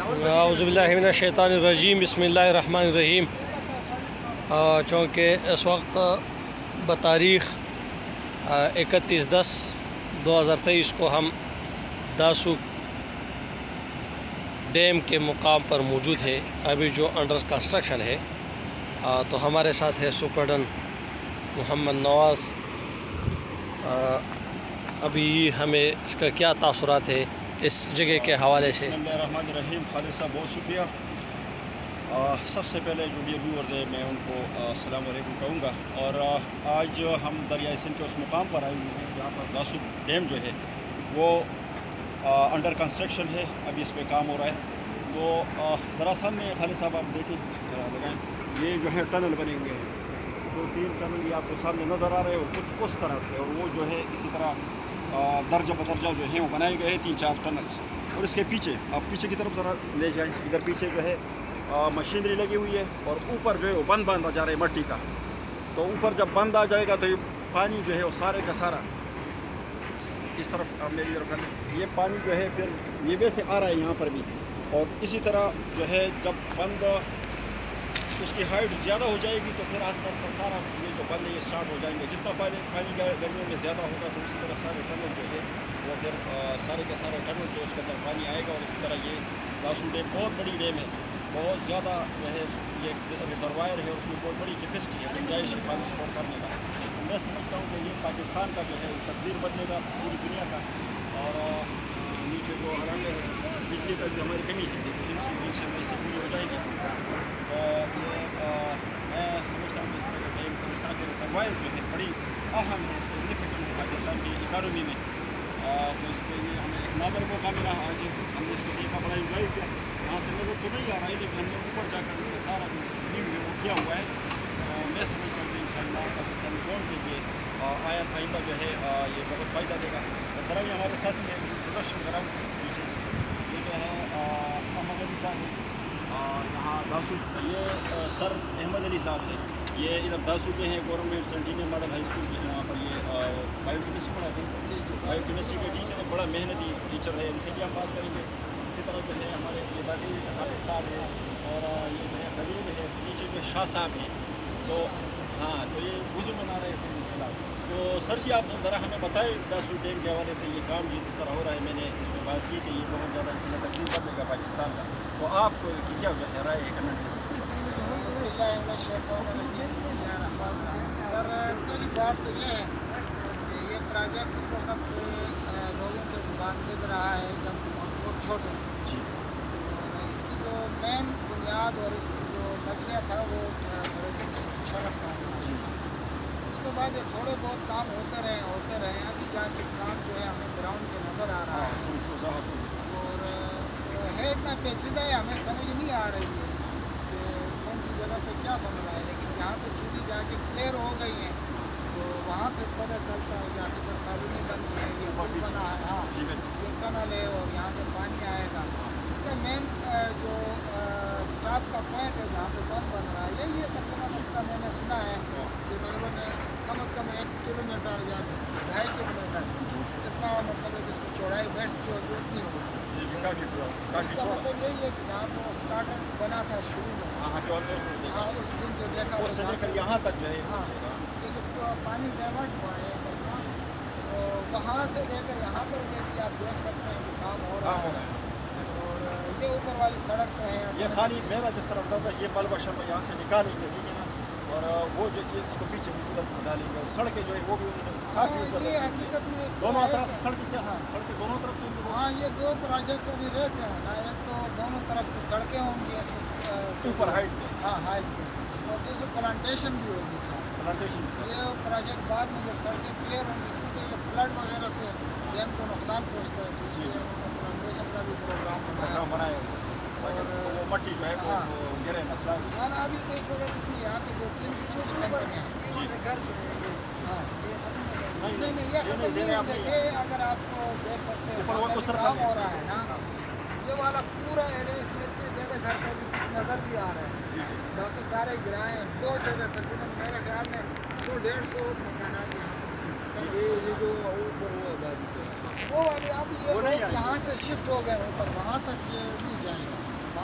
اعوذ باللہ من الشیطان الرجیم، بسم اللہ الرحمن الرحیم۔ چونکہ اس وقت بتاریخ 31/10/2023 کو ہم داسو ڈیم کے مقام پر موجود ہے، ابھی جو انڈر کنسٹرکشن ہے۔ تو ہمارے ساتھ ہے سپرڈنٹ محمد نواز۔ ابھی ہمیں اس کا کیا تاثرات ہے اس جگہ کے حوالے سے؟ بسم اللہ الرحمن الرحیم۔ خالد صاحب بہت شکریہ۔ سب سے پہلے جو ڈیئر ویورز ہیں میں ان کو السلام علیکم کہوں گا، اور آج ہم دریائے سندھ کے اس مقام پر آئے ہوئے ہیں جہاں پر داسو ڈیم جو ہے وہ انڈر کنسٹرکشن ہے، ابھی اس پہ کام ہو رہا ہے۔ تو ذرا سامنے خالد صاحب آپ دیکھیں، لگائیں، یہ جو ہے ٹنل بنے ہوئے ہیں، 2-3 ٹنل یہ آپ کو سامنے نظر آ رہے ہیں، اور کچھ اس طرف ہے، اور وہ جو ہے اسی طرح درجہ بدرجہ جو ہے وہ بنائے گئے ہیں 3-4 ٹنلس۔ اور اس کے پیچھے آپ پیچھے کی طرف ذرا لے جائیں، ادھر پیچھے جو ہے مشینری لگی ہوئی ہے، اور اوپر جو ہے وہ بند باندھا جا رہا ہے مٹی کا۔ تو اوپر جب بند آ جائے گا تو یہ پانی جو ہے وہ سارے کا سارا اس طرف میری طرف ہے، یہ پانی جو ہے پھر یہ ویسے آ رہا ہے یہاں پر بھی، اور اسی طرح جو ہے جب بند اس کی ہائٹ زیادہ ہو جائے گی تو پھر آہستہ آہستہ سارا یہ جو بند ہے یہ اسٹارٹ ہو جائیں گے۔ جتنا پانی گرمیوں میں زیادہ ہوگا تو اسی طرح سارے ٹنل جو ہے وہ پھر سارے کے سارے ٹنل جو اس کے اندر پانی آئے گا، اور اسی طرح یہ داسو ڈیم بہت بڑی ڈیم ہے، بہت زیادہ جو ہے یہ ریزروائر ہے، اور اس میں بہت بڑی کیپیسٹی ہے، گنجائش ہے پانی اسٹور کرنے کا۔ میں سمجھتا ہوں کہ یہ پاکستان کا جو ہے تقدیر بدلے گا، پوری دنیا کا۔ اور نیچے جو حالانکہ بجلی کا جو ہماری کمی ہے سے پوری ہو جائے گی، تو یہ میں سمجھتا ہوں کہ اس طرح کا ڈیم پاکستان کے ریزروائر جو ہے بڑی اہم ہے، سگنیفیکنٹ ہے پاکستان کی اکانومی میں۔ تو اس پہ یہ ہمیں ایک نادر موقع ملا، آج ہم نے اس کو دیکھا، بڑا انجوائے کیا۔ یہاں سے نظر تو نہیں آ رہا ہے، لیکن ہم نے اوپر جا کر سارا جو ویو ہے وہ کیا ہوا ہے۔ میں سمجھتا ہوں کہ انشاءاللہ پاکستانی قوم کے لیے آیت آئندہ جو ہے یہ بہت فائدہ دے گا۔ اور ذرا یہ ہمارے ساتھی ہیں، انٹروڈکشن کراؤں پیچھے، یہ جو ہے محمد علی صاحب ہے، یہاں داسو، یہ سر احمد علی صاحب ہے، یہ ادھر داسو کے ہیں، government centennial model high school کے ہیں، وہاں پر یہ بایو کیمسٹری پڑھاتے ہیں۔ بایو کیمسٹری کے ٹیچر ہیں، بڑا محنتی ٹیچر ہے، ان سے بھی ہم بات کریں گے۔ اسی طرح جو ہے ہمارے یہ باقی حافظ صاحب ہے، اور یہ جو ہے خلیل ہے، نیچے جو شاہ صاحب ہیں۔ تو ہاں، تو یہ وضو بنا رہے ہیں فی الحال۔ تو سر جی آپ ذرا ہمیں بتائیں داسو ڈیم کے حوالے سے یہ کام جس طرح ہو رہا ہے، میں نے اس میں بات کی کہ یہ بہت زیادہ چیزیں تقدیر بدلے گا پاکستان کا، تو آپ کو کیا رائے ہے کمنٹ کر سکتے ہیں؟ بسم اللہ الرحمن الرحیم۔ سر پہلی بات تو یہ ہے کہ یہ پروجیکٹ اس وقت سے لوگوں کے زبان زد رہا ہے جب ہم بہت چھوٹے تھے جی، اور اس کی جو مین بنیاد اور اس کی جو نظریہ تھا وہ مشرف صاحب کا۔ جی، اس کے بعد یہ تھوڑے بہت کام ہوتے رہے ابھی جا کے کام جو ہے ہمیں گراؤنڈ پہ نظر آ رہا ہے، تھوڑی سی وضاحت ہوگی۔ اور ہے اتنا پیچیدہ ہے، ہمیں سمجھ نہیں آ رہی ہے کہ کون سی جگہ پہ کیا بن رہا ہے، لیکن جہاں پہ چیزیں جا کے کلیئر ہو گئی ہیں تو وہاں پھر پتہ چلتا ہے کہ آفیسر کالونی بنی ہے، یہ پل بنا ہے، ہاں جی بالکل، یہ ٹنل ہے، اور یہاں سے پانی آئے گا۔ اس کا مین جو سٹاپ کا پوائنٹ ہے جہاں پہ بند بن رہا ہے یہی ہے، تقریباً اس کا میں نے سنا ہے کہ تقریباً کم از کم 1 کلومیٹر یا 2.5 کلومیٹر اتنا، مطلب ہے کہ اس کی چوڑائی بیٹھ جو ہوگی اتنی ہوگی۔ جی، اس کا مطلب یہی ہے کہ جہاں پہ وہ اسٹارٹر بنا تھا شروع میں، ہاں اس دن جو دیکھا اس سے لے کر یہاں تک جو ہے، ہاں یہ جو پانی ڈائیورٹ ہوا ہے تو وہاں سے لے کر یہاں پر بھی آپ دیکھ سکتے ہیں کہ کام ہو رہا ہے، اور یہ اوپر والی سڑک تو ہے، یہ خالی میرا جس طرح اندازہ یہ ملبہ شلبہ یہاں سے نکالیں گے، ٹھیک ہے نا، اور وہ جو یہ اس کو پیچھے ادھر ڈالیں گے، اور سڑکیں جو ہے وہ بھی انہوں نے کافی اوپر یہ حقیقت میں اس دونوں طرح ہے طرف کہ- سڑکیں کیا ہاں سڑکیں دونوں طرف سے ہاں، یہ 2 پروجیکٹ ابھی رہتے ہیں نا، ایک تو دونوں طرف سے سڑکیں ہوں گی اوپر ہائٹ میں، ہاں ہائٹ میں، اور دوسرے پلانٹیشن بھی ہوگی ساتھ۔ پلانٹیشن یہ پروجیکٹ بعد میں جب سڑکیں کلیئر ہوں گی، کیونکہ یہ فلڈ وغیرہ سے ڈیم کو نقصان پہنچتا ہے، تو اس لیے انہوں نے پلانٹیشن کا بھی پروگرام بنایا بنایا اور وہ مٹی جو ہے وہ گرے نہ سلائڈ۔ ہاں ابھی تو اس وقت اس میں یہاں پہ 2-3 قسم کی کمپنیاں ہیں، گھر جو ہے ہاں نہیں یہ ختم نہیں ہوگا، یہ اگر آپ کو دیکھ سکتے ہیں سامنے بھی کام ہو رہا ہے نا، یہ والا پورا ایریا، اس میں اتنے زیادہ گھر پہ بھی کچھ نظر بھی آ رہے ہیں، باقی سارے گرائے ہیں بہت زیادہ، تقریباً میرے خیال میں 100-150 مکانات یہاں پہ تھے۔ وہ والی اب یہ لوگ یہاں سے شفٹ ہو گئے اوپر، وہاں تک یہ نہیں جائے گا۔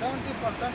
70%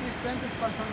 30-35%